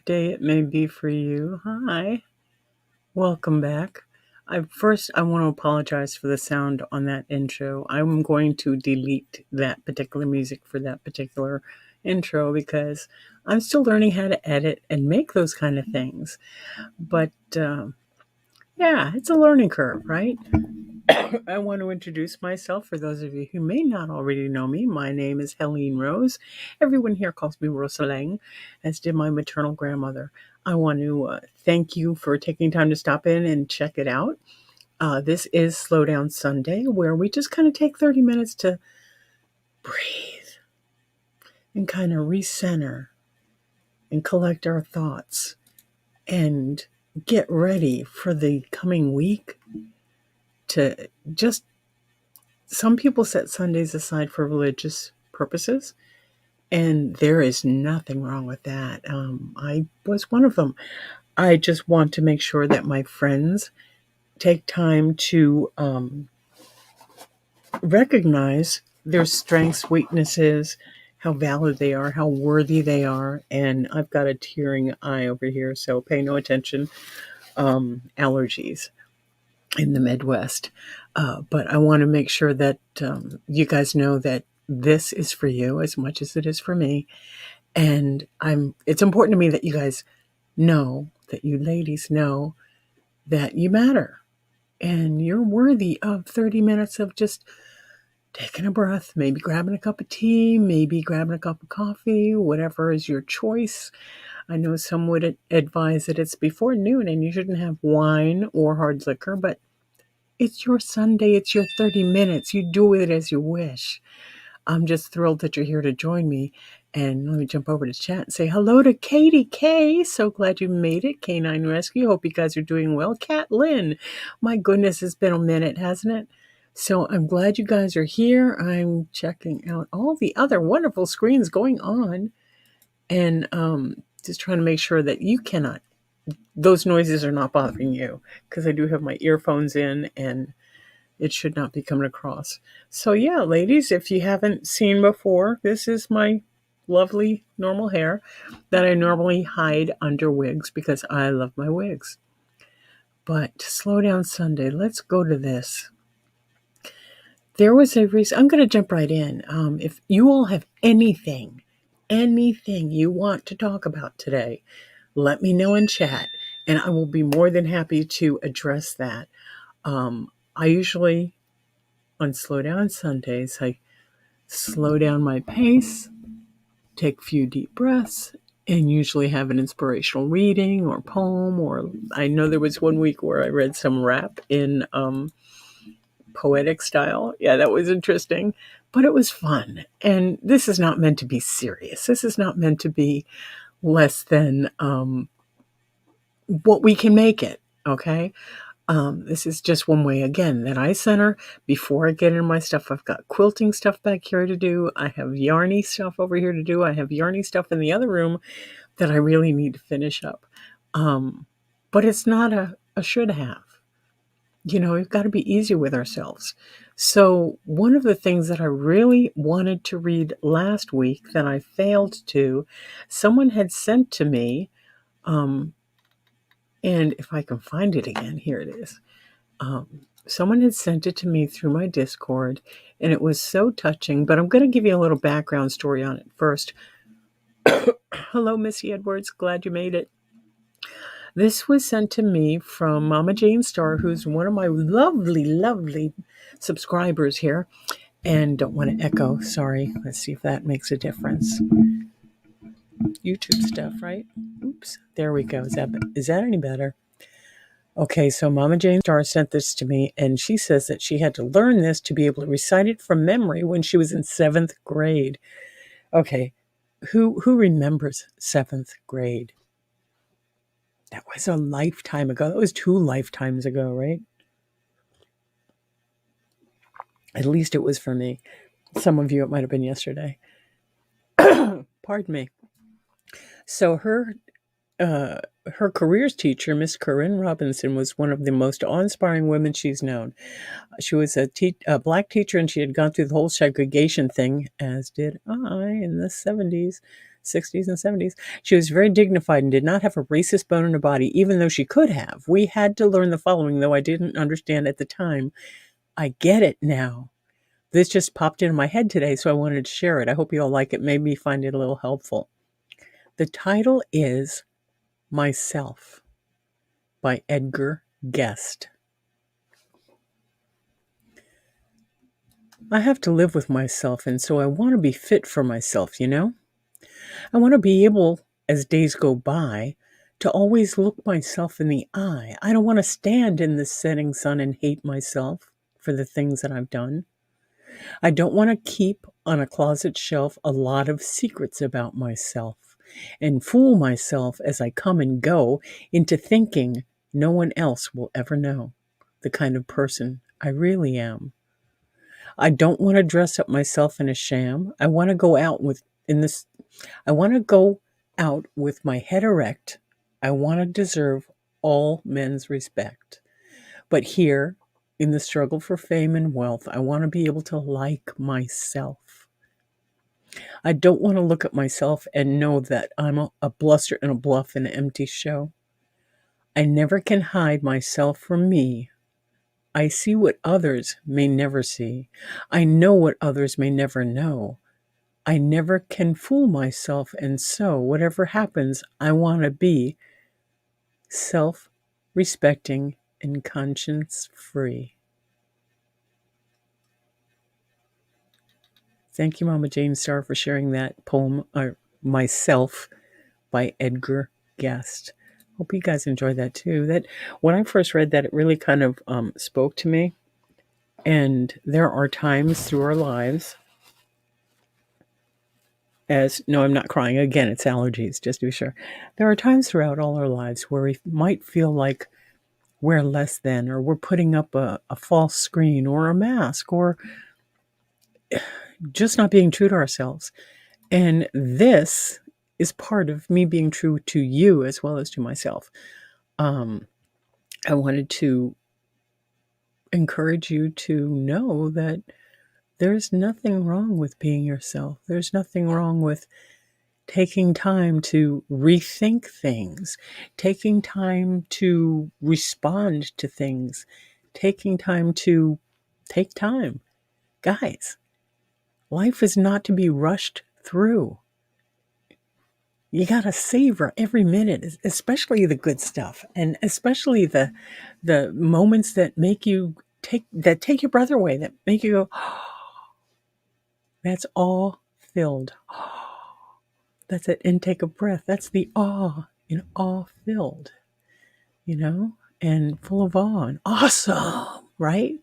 day it may be for you. Hi, welcome back. I want to apologize for the sound on that intro. I'm going to delete that particular music for that particular intro because I'm still learning how to edit and make those kind of things. But yeah, it's a learning curve, right? I want to introduce myself for those of you who may not already know me. My name is Helene Rose. Everyone here calls me Rosalang, as did my maternal grandmother. I want to thank you for taking time to stop in and check it out. This is Slow Down Sunday, where we just kind of take 30 minutes to breathe and kind of recenter and collect our thoughts and get ready for the coming week to just some people set Sundays aside for religious purposes, and there is nothing wrong with that. I was one of them. I just want to make sure that my friends take time to recognize their strengths, weaknesses, how valid they are, how worthy they are. And I've got a tearing eye over here, so pay no attention. Allergies in the Midwest. But I want to make sure that you guys know that this is for you as much as it is for me. And it's important to me that you guys know, that you ladies know that you matter and you're worthy of 30 minutes of just taking a breath, maybe grabbing a cup of tea, maybe grabbing a cup of coffee, whatever is your choice. I know some would advise that it's before noon and you shouldn't have wine or hard liquor, but it's your Sunday. It's your 30 minutes. You do it as you wish. I'm just thrilled that you're here to join me. And let me jump over to chat and say hello to Katie K. So glad you made it. Canine Rescue. Hope you guys are doing well. Kat Lynn. My goodness, it's been a minute, hasn't it? So I'm glad you guys are here. I'm checking out all the other wonderful screens going on. And just trying to make sure that those noises are not bothering you, because I do have my earphones in and it should not be coming across. So yeah, ladies, if you haven't seen before, this is my lovely normal hair that I normally hide under wigs because I love my wigs. But Slow Down Sunday, let's go to this. There was a reason. I'm going to jump right in. If you all have anything you want to talk about today, let me know in chat, and I will be more than happy to address that. I usually, on Slow Down Sundays, I slow down my pace, take a few deep breaths, and usually have an inspirational reading or poem. Or I know there was one week where I read some rap in poetic style. Yeah, that was interesting, but it was fun. And this is not meant to be serious. This is not meant to be less than what we can make it, okay? This is just one way, again, that I center. Before I get into my stuff, I've got quilting stuff back here to do. I have yarny stuff over here to do. I have yarny stuff in the other room that I really need to finish up. But it's not a should have. We've got to be easy with ourselves. So one of the things that I really wanted to read last week that I failed to, someone had sent to me, and if I can find it again, here it is. Someone had sent it to me through my Discord, and it was so touching, but I'm going to give you a little background story on it first. Hello, Missy Edwards. Glad you made it. This was sent to me from Mama Jane Starr, who's one of my lovely, lovely subscribers here. And don't want to echo. Sorry. Let's see if that makes a difference. YouTube stuff, right? Oops. There we go. Is that any better? Okay, so Mama Jane Starr sent this to me, and she says that she had to learn this to be able to recite it from memory when she was in 7th grade. Okay, who remembers 7th grade? That was a lifetime ago. That was 2 lifetimes ago, right? At least it was for me. Some of you, it might have been yesterday. Pardon me. So her careers teacher, Miss Corinne Robinson, was one of the most awe-inspiring women she's known. She was a black teacher, and she had gone through the whole segregation thing, as did I in the 70s. 60s and 70s. She was very dignified and did not have a racist bone in her body, even though she could have. We had to learn the following, though I didn't understand at the time. I get it now. This just popped into my head today, so I wanted to share it. I hope you all like it. Made me find it a little helpful. The title is Myself by Edgar Guest. I have to live with myself, and so I want to be fit for myself, you know? I want to be able, as days go by, to always look myself in the eye. I don't want to stand in the setting sun and hate myself for the things that I've done. I don't want to keep on a closet shelf a lot of secrets about myself and fool myself as I come and go into thinking no one else will ever know the kind of person I really am. I don't want to dress up myself in a sham. I want to go out with my head erect. I want to deserve all men's respect. But here, in the struggle for fame and wealth, I want to be able to like myself. I don't want to look at myself and know that I'm a bluster and a bluff in an empty show. I never can hide myself from me. I see what others may never see. I know what others may never know. I never can fool myself, and so, whatever happens, I want to be self-respecting and conscience-free. Thank you, Mama Jane Starr, for sharing that poem, Myself, by Edgar Guest. Hope you guys enjoyed that too. That when I first read that, it really kind of spoke to me. And there are times through our lives, no, I'm not crying. Again, it's allergies, just to be sure. There are times throughout all our lives where we might feel like we're less than, or we're putting up a false screen or a mask, or just not being true to ourselves. And this is part of me being true to you as well as to myself. I wanted to encourage you to know that there's nothing wrong with being yourself. There's nothing wrong with taking time to rethink things, taking time to respond to things, taking time to take time. Guys, life is not to be rushed through. You got to savor every minute, especially the good stuff, and especially the moments that make you take your breath away, that make you go, oh, that's awe filled. Oh, that's an intake of breath. That's the awe, awe filled, and full of awe and awesome, right?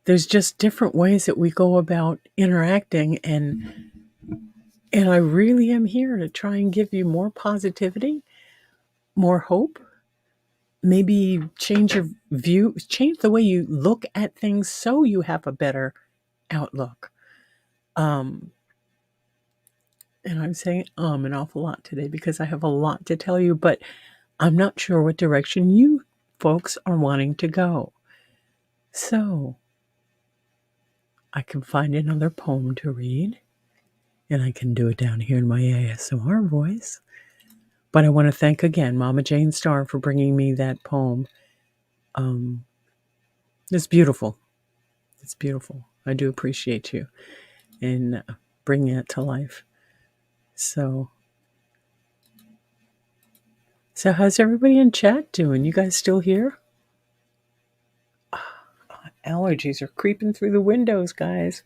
There's just different ways that we go about interacting, and I really am here to try and give you more positivity, more hope, maybe change your view, change the way you look at things so you have a better outlook. And I'm saying an awful lot today because I have a lot to tell you, but I'm not sure what direction you folks are wanting to go. So I can find another poem to read, and I can do it down here in my ASMR voice. But I want to thank again Mama Jane Starr for bringing me that poem. It's beautiful. It's beautiful. I do appreciate you in bringing it to life. So how's everybody in chat doing? You guys still here? Allergies are creeping through the windows, guys.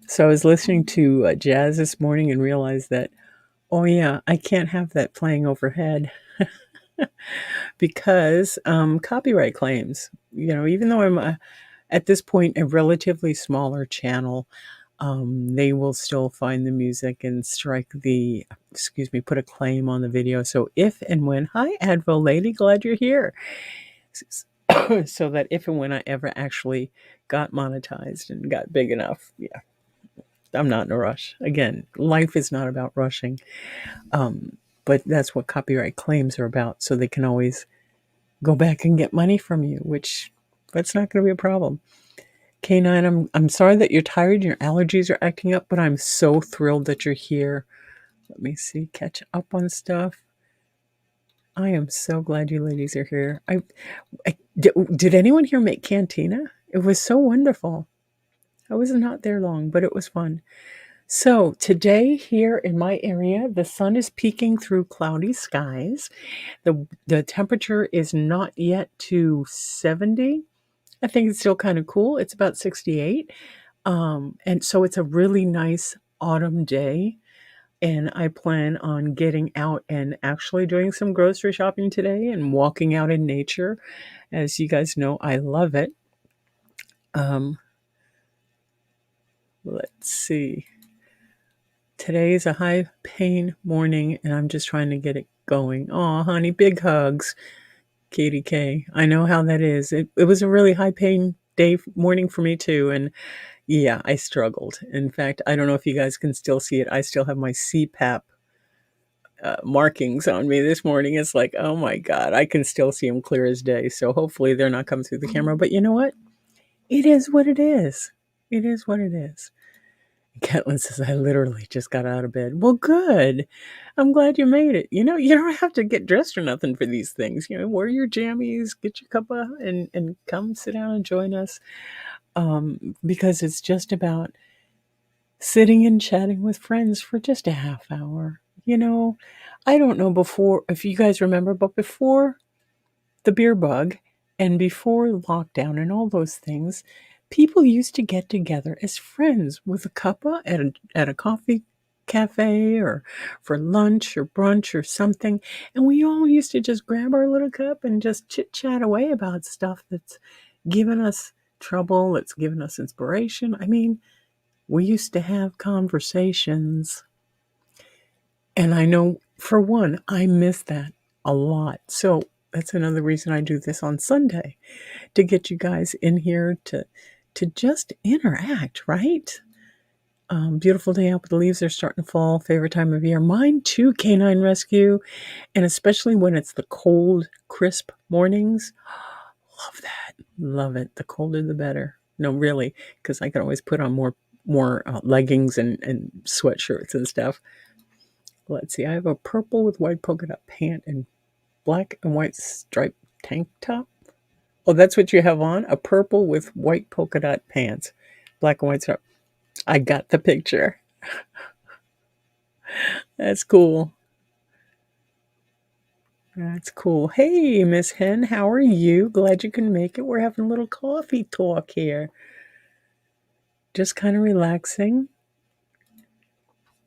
So I was listening to jazz this morning and realized that, oh yeah, I can't have that playing overhead because copyright claims. Even though I'm at this point a relatively smaller channel, they will still find the music and put a claim on the video. So if and when, hi Advil lady, glad you're here. So that if and when I ever actually got monetized and got big enough, yeah, I'm not in a rush. Again, life is not about rushing. But that's what copyright claims are about. So they can always go back and get money from you, which that's not going to be a problem. Canine, I'm sorry that you're tired and your allergies are acting up, but I'm so thrilled that you're here. Let me see, catch up on stuff. I am so glad you ladies are here. Did anyone here make Cantina? It was so wonderful. I was not there long, but it was fun. So today here in my area, the sun is peeking through cloudy skies. The temperature is not yet to 70. I think it's still kind of cool. It's about 68. And so it's a really nice autumn day. And I plan on getting out and actually doing some grocery shopping today and walking out in nature. As you guys know, I love it. Um, let's see. Today is a high pain morning, and I'm just trying to get it going. Oh, honey, big hugs, Katie K. I know how that is. It was a really high pain morning for me too, and yeah, I struggled. In fact, I don't know if you guys can still see it. I still have my CPAP markings on me this morning. It's like, oh my God, I can still see them clear as day. So hopefully they're not coming through the camera. But you know what? It is what it is. It is what it is. Catlin says, I literally just got out of bed. Well, good. I'm glad you made it. You know, you don't have to get dressed or nothing for these things. You know, wear your jammies, get your cuppa, and come sit down and join us. Because it's just about sitting and chatting with friends for just a half hour. You know, I don't know before, if you guys remember, but before the beer bug and before lockdown and all those things, people used to get together as friends with a cuppa at a coffee cafe or for lunch or brunch or something. And we all used to just grab our little cup and just chit chat away about stuff that's given us trouble, that's given us inspiration. I mean, we used to have conversations. And I know, for one, I miss that a lot. So that's another reason I do this on Sunday, to get you guys in here to just interact, right? Beautiful day out, but the leaves are starting to fall. Favorite time of year. Mine too, canine rescue. And especially when it's the cold, crisp mornings. Love that. Love it. The colder, the better. No, really, because I can always put on more leggings and sweatshirts and stuff. Let's see. I have a purple with white polka dot pant and black and white striped tank top. Oh, that's what you have on? A purple with white polka dot pants, black and white stripe. I got the picture. That's cool. That's cool. Hey, Miss Hen, how are you? Glad you can make it. We're having a little coffee talk here. Just kind of relaxing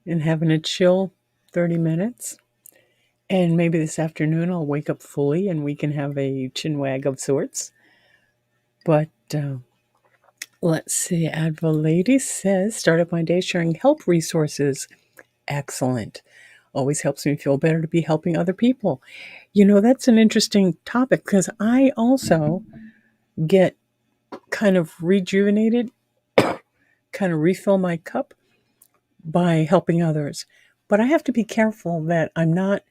and having a chill 30 minutes. And maybe this afternoon I'll wake up fully and we can have a chinwag of sorts. But let's see. Adva Lady says, start up my day sharing help resources. Excellent. Always helps me feel better to be helping other people. You know, that's an interesting topic because I also get kind of rejuvenated, kind of refill my cup by helping others. But I have to be careful that I'm not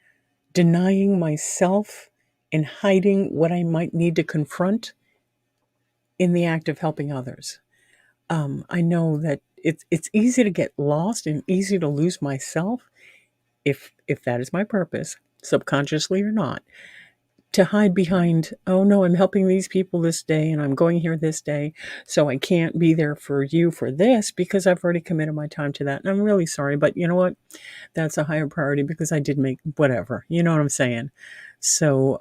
denying myself and hiding what I might need to confront in the act of helping others. I know that it's easy to get lost and easy to lose myself if that is my purpose, subconsciously or not, to hide behind, oh no, I'm helping these people this day and I'm going here this day, so I can't be there for you for this because I've already committed my time to that. And I'm really sorry, but you know what? That's a higher priority because I did make whatever. You know what I'm saying? So,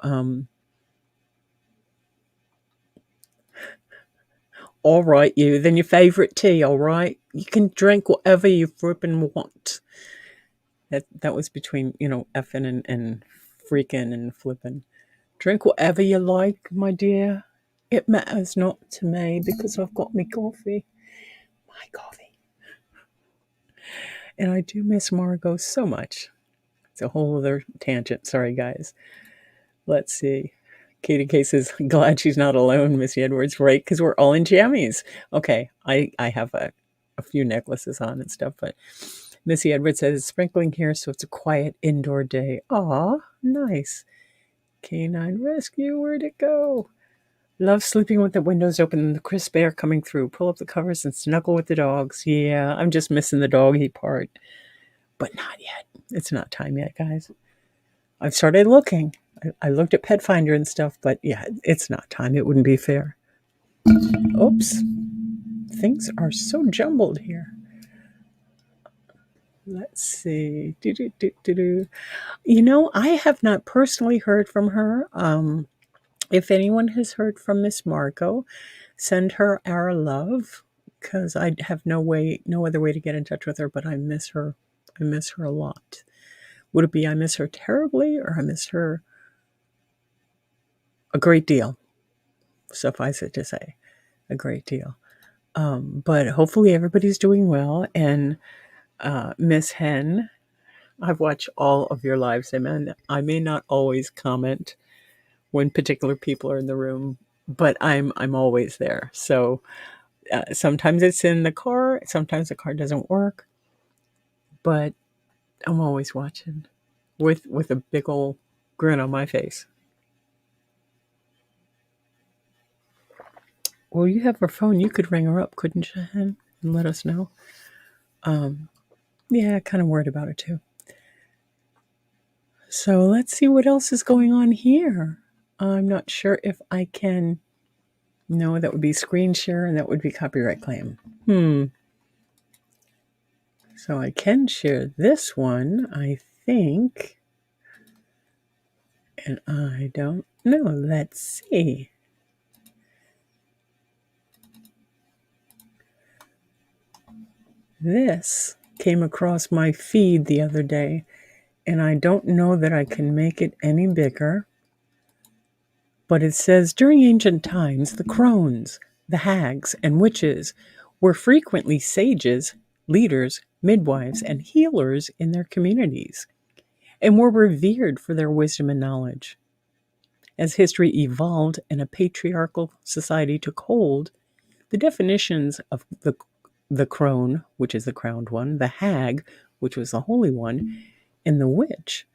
all right, you. Then your favorite tea, all right? You can drink whatever you flippin' want. That was between, effing and freaking and flipping. Drink whatever you like, my dear. It matters not to me because I've got me coffee. My coffee. And I do miss Margot so much. It's a whole other tangent. Sorry, guys. Let's see. Katie K says, glad she's not alone, Missy Edwards. Right, because we're all in jammies. Okay, I have a few necklaces on and stuff, but Missy Edwards says, it's sprinkling here, so it's a quiet indoor day. Aw, nice. Canine rescue, where'd it go? Love sleeping with the windows open and the crisp air coming through. Pull up the covers and snuggle with the dogs. Yeah, I'm just missing the doggy part. But not yet. It's not time yet, guys. I've started looking. I looked at Pet Finder and stuff, but yeah, it's not time. It wouldn't be fair. Oops. Things are so jumbled here. Let's see. I have not personally heard from her. If anyone has heard from Miss Margot, send her our love, because I have no other way to get in touch with her. But I miss her. I miss her a lot. Would it be I miss her terribly, or I miss her a great deal? Suffice it to say, a great deal. But hopefully everybody's doing well. And Miss Hen, I've watched all of your lives. I may not always comment when particular people are in the room, but I'm always there. So sometimes it's in the car, sometimes the car doesn't work, but I'm always watching with a big old grin on my face. Well, you have her phone. You could ring her up, couldn't you, Hen, and let us know? Yeah, kind of worried about it too. So let's see what else is going on here. I'm not sure if I can. No, that would be screen share and that would be copyright claim. So I can share this one, I think. And I don't know. Let's see. This came across my feed the other day, and I don't know that I can make it any bigger. But it says, during ancient times, the crones, the hags, and witches were frequently sages, leaders, midwives, and healers in their communities, and were revered for their wisdom and knowledge. As history evolved and a patriarchal society took hold, the definitions of the crone, which is the crowned one, the hag, which was the holy one, and the witch,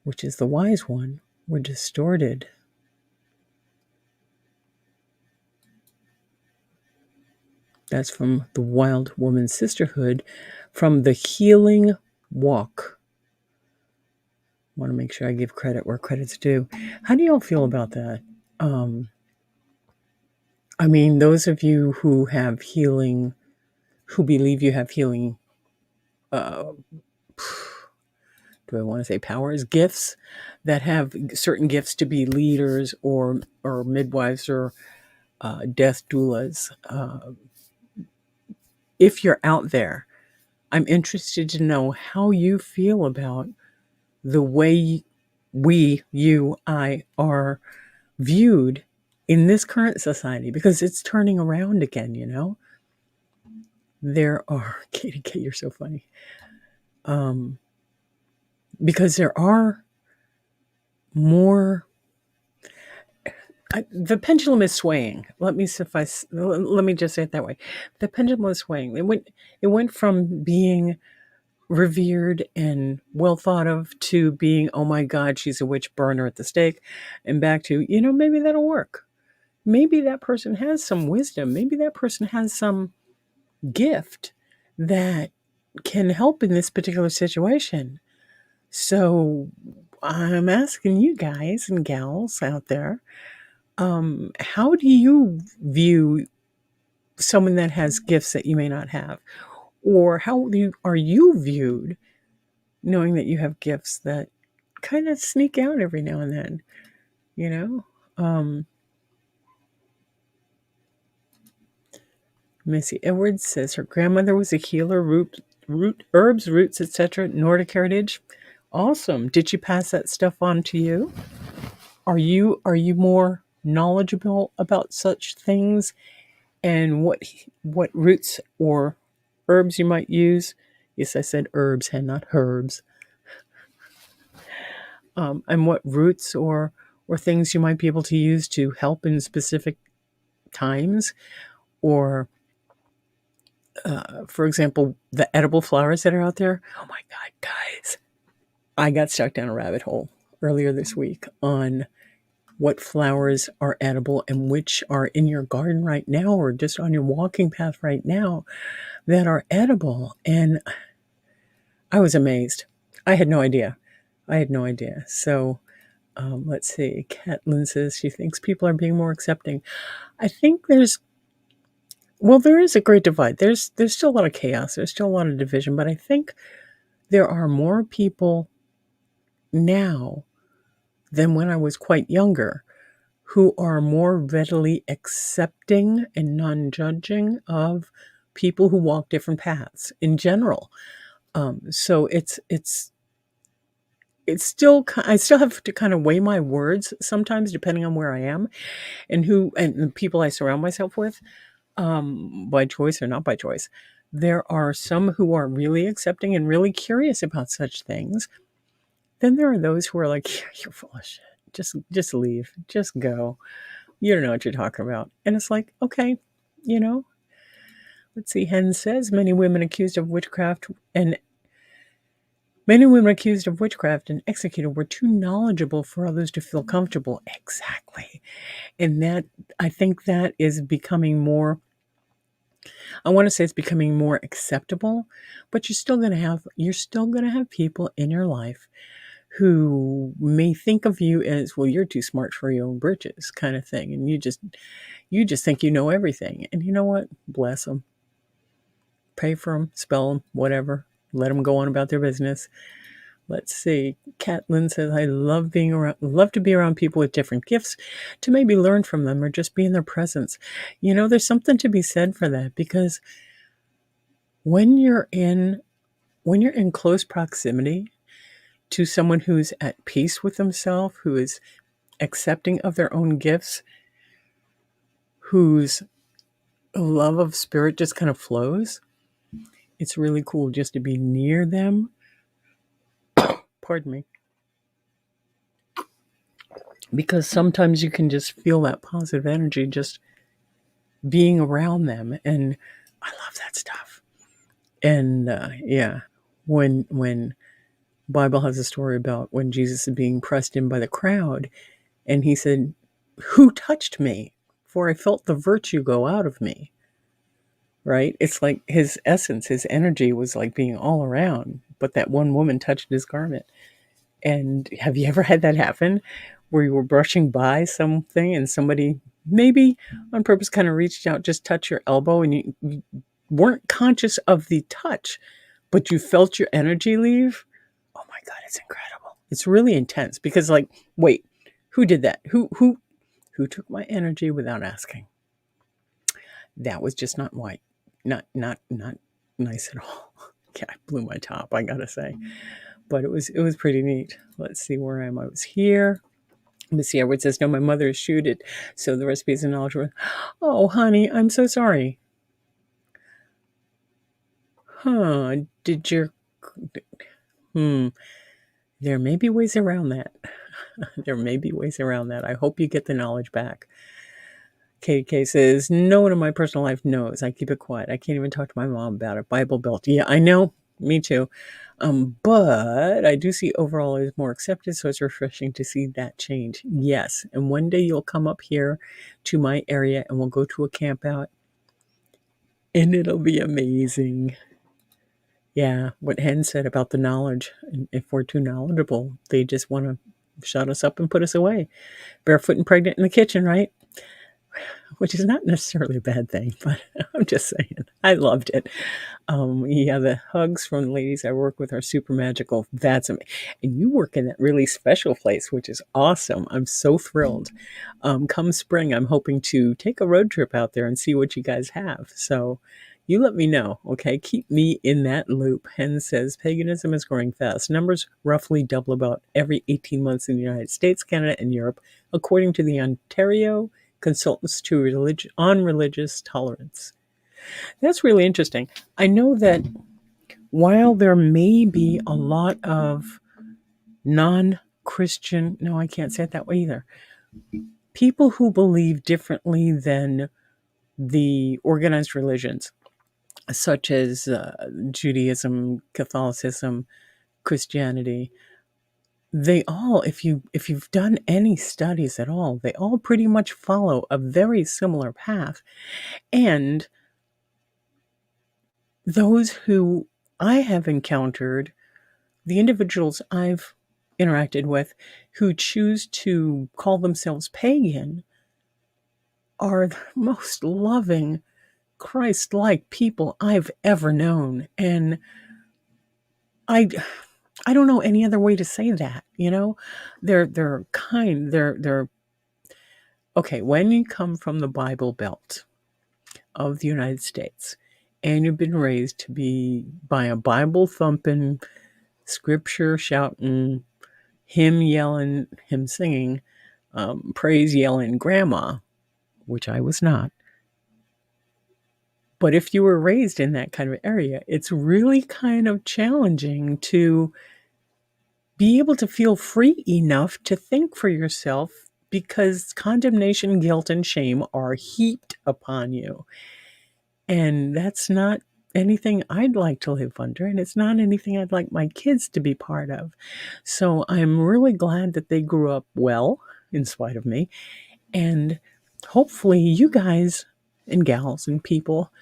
which is the wise one, were distorted. That's from the Wild Woman Sisterhood, from the Healing Walk. I want to make sure I give credit where credit's due. How do y'all feel about that? I mean, those of you who have healing, who believe you have healing, do I want to say powers, gifts, that have certain gifts to be leaders or midwives or death doulas. If you're out there, I'm interested to know how you feel about the way I are viewed in this current society, because it's turning around again, There are, Katie, you're so funny. Because there are more, the pendulum is swaying. Let me just say it that way. The pendulum is swaying. It went from being revered and well thought of to being, oh my God, she's a witch, burn her at the stake, and back to, maybe that'll work. Maybe that person has some wisdom. Maybe that person has some gift that can help in this particular situation. So I'm asking you guys and gals out there, how do you view someone that has gifts that you may not have? Or how are you viewed, knowing that you have gifts that kind of sneak out every now and then, Missy Edwards says her grandmother was a healer, herbs, roots, etc., Nordic heritage. Awesome. Did she pass that stuff on to you? Are you more knowledgeable about such things and what roots or herbs you might use? Yes, I said herbs and not herbs. And what roots or things you might be able to use to help in specific times, or for example, the edible flowers that are out there. Oh my God, guys. I got stuck down a rabbit hole earlier this week on what flowers are edible and which are in your garden right now or just on your walking path right now that are edible. And I was amazed. I had no idea. So let's see. Catlin says she thinks people are being more accepting. I think there is a great divide. There's still a lot of chaos. There's still a lot of division, but I think there are more people now than when I was quite younger who are more readily accepting and non-judging of people who walk different paths in general. So it's still, I still have to kind of weigh my words sometimes depending on where I am and the people I surround myself with, by choice or not by choice. There are some who are really accepting and really curious about such things. Then there are those who are like, you're full of shit. Just leave. Just go. You don't know what you're talking about. And it's like, okay, you know, let's see. Hen says many women accused of witchcraft and executed were too knowledgeable for others to feel comfortable. Exactly. And that, I think that is becoming more, I want to say it's becoming more acceptable, but you're still going to have people in your life who may think of you as, well, you're too smart for your own britches kind of thing. And you just think you know everything. And you know what? Bless them. Pray for them, spell them, whatever. Let them go on about their business. Let's see. Catlin says, I love to be around people with different gifts to maybe learn from them or just be in their presence. There's something to be said for that, because when you're in close proximity to someone who's at peace with themselves, who is accepting of their own gifts, whose love of spirit just kind of flows, it's really cool just to be near them. Pardon me. Because sometimes you can just feel that positive energy just being around them. And I love that stuff. And yeah, when Bible has a story about when Jesus is being pressed in by the crowd, and he said, who touched me? For I felt the virtue go out of me. Right? It's like his essence, his energy was like being all around, but that one woman touched his garment. And have you ever had that happen where you were brushing by something and somebody maybe on purpose kind of reached out, just touch your elbow, and you weren't conscious of the touch, but you felt your energy leave? Oh my God, it's incredible. It's really intense because, like, wait, who did that? Who took my energy without asking? That was just not white. Not nice at all. Yeah, I blew my top, I gotta say. But it was pretty neat. Let's see, where I am. I was here. Miss Edward says, no, my mother is shooted, so the recipe is knowledgeable. Oh, honey, I'm so sorry. Huh, did your... There may be ways around that. I hope you get the knowledge back. KK says, no one in my personal life knows. I keep it quiet. I can't even talk to my mom about it. Bible Belt. Yeah, I know. Me too. But I do see overall is more accepted, so it's refreshing to see that change. Yes, and one day you'll come up here to my area and we'll go to a camp out, and it'll be amazing. Yeah, what Hen said about the knowledge. If we're too knowledgeable, they just want to shut us up and put us away. Barefoot and pregnant in the kitchen, right? Which is not necessarily a bad thing, but I'm just saying, I loved it. Yeah, the hugs from the ladies I work with are super magical. That's amazing. And you work in that really special place, which is awesome. I'm so thrilled. Come spring, I'm hoping to take a road trip out there and see what you guys have. So you let me know, okay? Keep me in that loop. Hen says, paganism is growing fast. Numbers roughly double about every 18 months in the United States, Canada, and Europe, according to the Ontario Consultants to Religious Tolerance. That's really interesting. I know that while there may be a lot of non-Christian, no, I can't say it that way either, people who believe differently than the organized religions, such as Judaism, Catholicism, Christianity, they all, if you've done any studies at all, they all pretty much follow a very similar path. And those who I have encountered, the individuals I've interacted with who choose to call themselves pagan, are the most loving, Christ-like people I've ever known. And I I don't know any other way to say that, you know? They're kind, they're okay, when you come from the Bible Belt of the United States and you've been raised to be by a Bible thumping, scripture shouting, hymn yelling, hymn singing, praise yelling grandma, which I was not. But if you were raised in that kind of area, it's really kind of challenging to be able to feel free enough to think for yourself, because condemnation, guilt, and shame are heaped upon you. And that's not anything I'd like to live under, and it's not anything I'd like my kids to be part of. So I'm really glad that they grew up well, in spite of me. And hopefully you guys and gals and people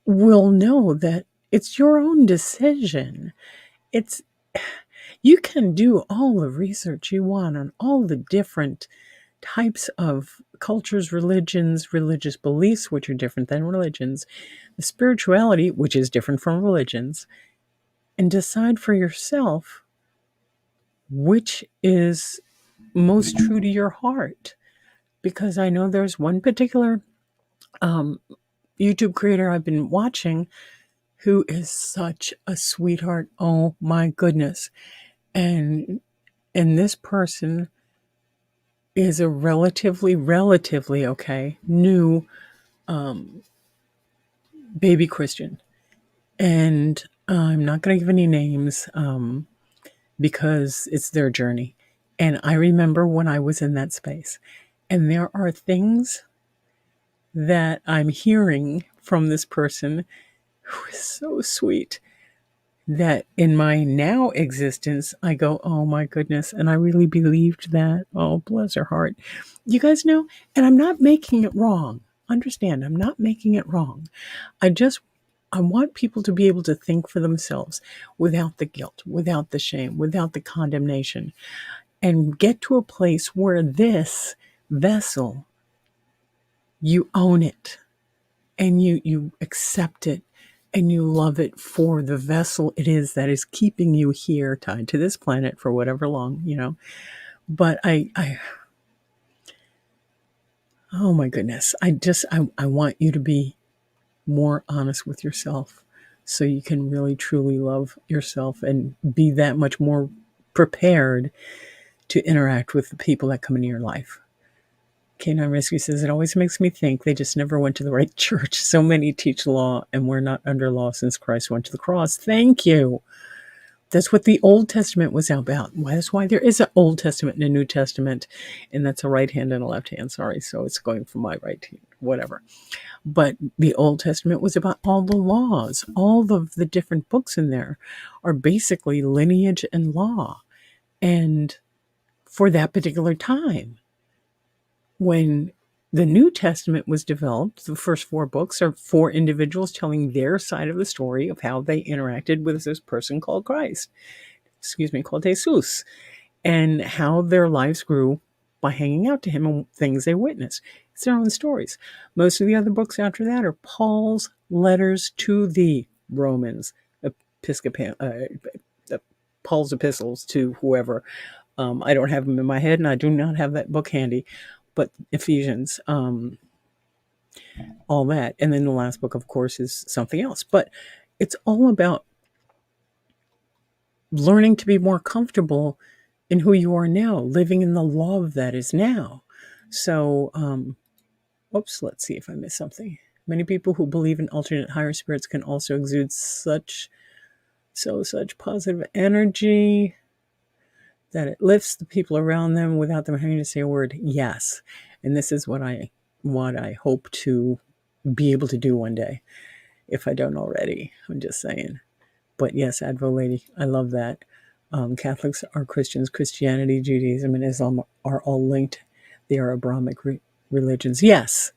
will know that it's your own decision. It's You can do all the research you want on all the different types of cultures, religions, religious beliefs, which are different than religions, the spirituality, which is different from religions, and decide for yourself which is most true to your heart. Because I know there's one particular YouTube creator I've been watching who is such a sweetheart. Oh my goodness. And this person is a relatively okay, new baby Christian. And I'm not going to give any names because it's their journey. And I remember when I was in that space. And there are things that I'm hearing from this person who is so sweet, that in my now existence, I go, oh my goodness. And I really believed that. Oh, bless her heart. You guys know, and I'm not making it wrong. Understand, I'm not making it wrong. I want people to be able to think for themselves without the guilt, without the shame, without the condemnation, and get to a place where this vessel, you own it and you accept it and you love it for the vessel it is that is keeping you here, tied to this planet for whatever long, But oh my goodness, I want you to be more honest with yourself so you can really truly love yourself and be that much more prepared to interact with the people that come into your life. Canine Rescue says, it always makes me think they just never went to the right church. So many teach law, and we're not under law since Christ went to the cross. Thank you. That's what the Old Testament was about. That's why there is an Old Testament and a New Testament, and that's a right hand and a left hand. Sorry, so it's going from my right hand, whatever. But the Old Testament was about all the laws. All of the different books in there are basically lineage and law. And for that particular time, when the New Testament was developed, the first 4 books are 4 individuals telling their side of the story of how they interacted with this person called Christ, called Jesus, and how their lives grew by hanging out to him and things they witnessed. It's their own stories. Most of the other books after that are Paul's letters to the Romans, Paul's epistles to whoever. I don't have them in my head, and I do not have that book handy. But Ephesians, all that. And then the last book, of course, is something else. But it's all about learning to be more comfortable in who you are now, living in the love that is now. So, let's see if I missed something. Many people who believe in alternate higher spirits can also exude such positive energy that it lifts the people around them without them having to say a word. Yes. And this is what I hope to be able to do one day, if I don't already. I'm just saying. But yes, Advo Lady, I love that. Catholics are Christians. Christianity, Judaism, and Islam are all linked. They are Abrahamic religions. Yes,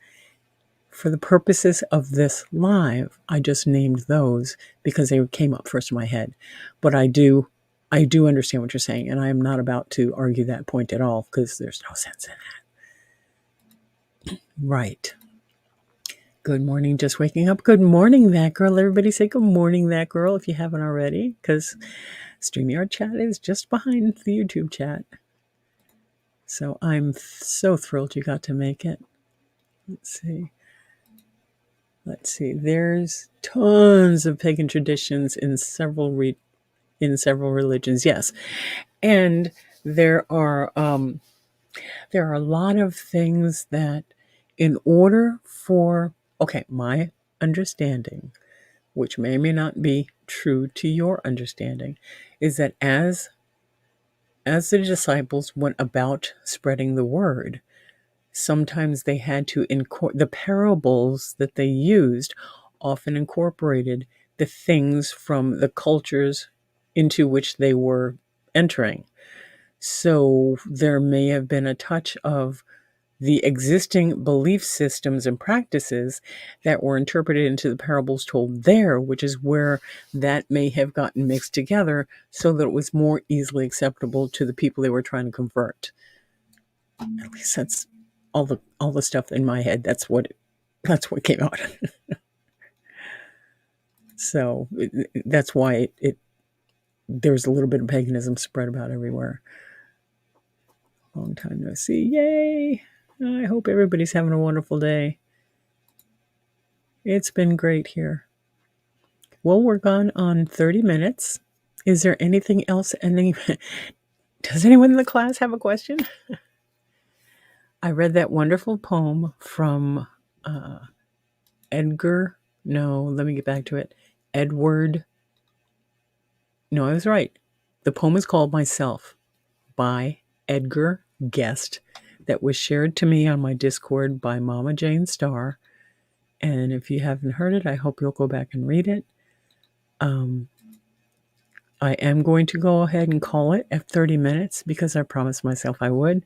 for the purposes of this live, I just named those because they came up first in my head. But I do understand what you're saying, and I am not about to argue that point at all because there's no sense in that. Right. Good morning, just waking up. Good morning, that girl. Everybody say good morning, that girl, if you haven't already, because StreamYard chat is just behind the YouTube chat. So I'm so thrilled you got to make it. Let's see. There's tons of pagan traditions in several religions. Yes, and there are a lot of things that, in order for my understanding, which may or may not be true to your understanding, is that as the disciples went about spreading the word, sometimes they had to the parables that they used often incorporated the things from the cultures into which they were entering. So there may have been a touch of the existing belief systems and practices that were interpreted into the parables told there, which is where that may have gotten mixed together so that it was more easily acceptable to the people they were trying to convert. At least that's all the stuff in my head. That's what came out. So that's why there's a little bit of paganism spread about everywhere. Long time no see. Yay! I hope everybody's having a wonderful day. It's been great here. Well, we're gone on 30 minutes. Is there anything else? Does anyone in the class have a question? I read that wonderful poem from Edward. Let me get back to it. Edward. No, I was right. The poem is called Myself by Edgar Guest, that was shared to me on my Discord by Mama Jane Starr. And if you haven't heard it, I hope you'll go back and read it. I am going to go ahead and call it at 30 minutes because I promised myself I would.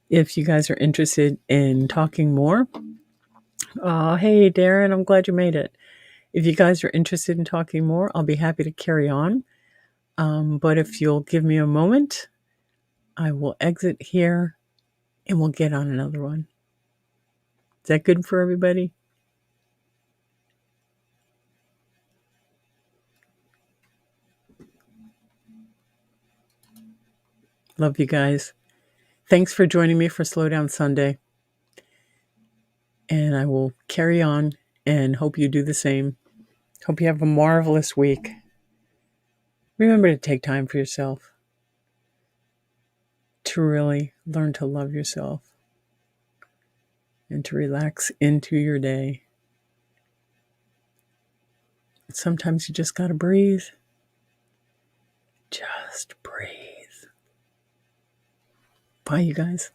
If you guys are interested in talking more, hey, Darren, I'm glad you made it. If you guys are interested in talking more, I'll be happy to carry on. But if you'll give me a moment, I will exit here and we'll get on another one. Is that good for everybody? Love you guys. Thanks for joining me for Slow Down Sunday. And I will carry on and hope you do the same. Hope you have a marvelous week. Remember to take time for yourself, to really learn to love yourself, and to relax into your day. Sometimes you just gotta breathe. Just breathe. Bye, you guys.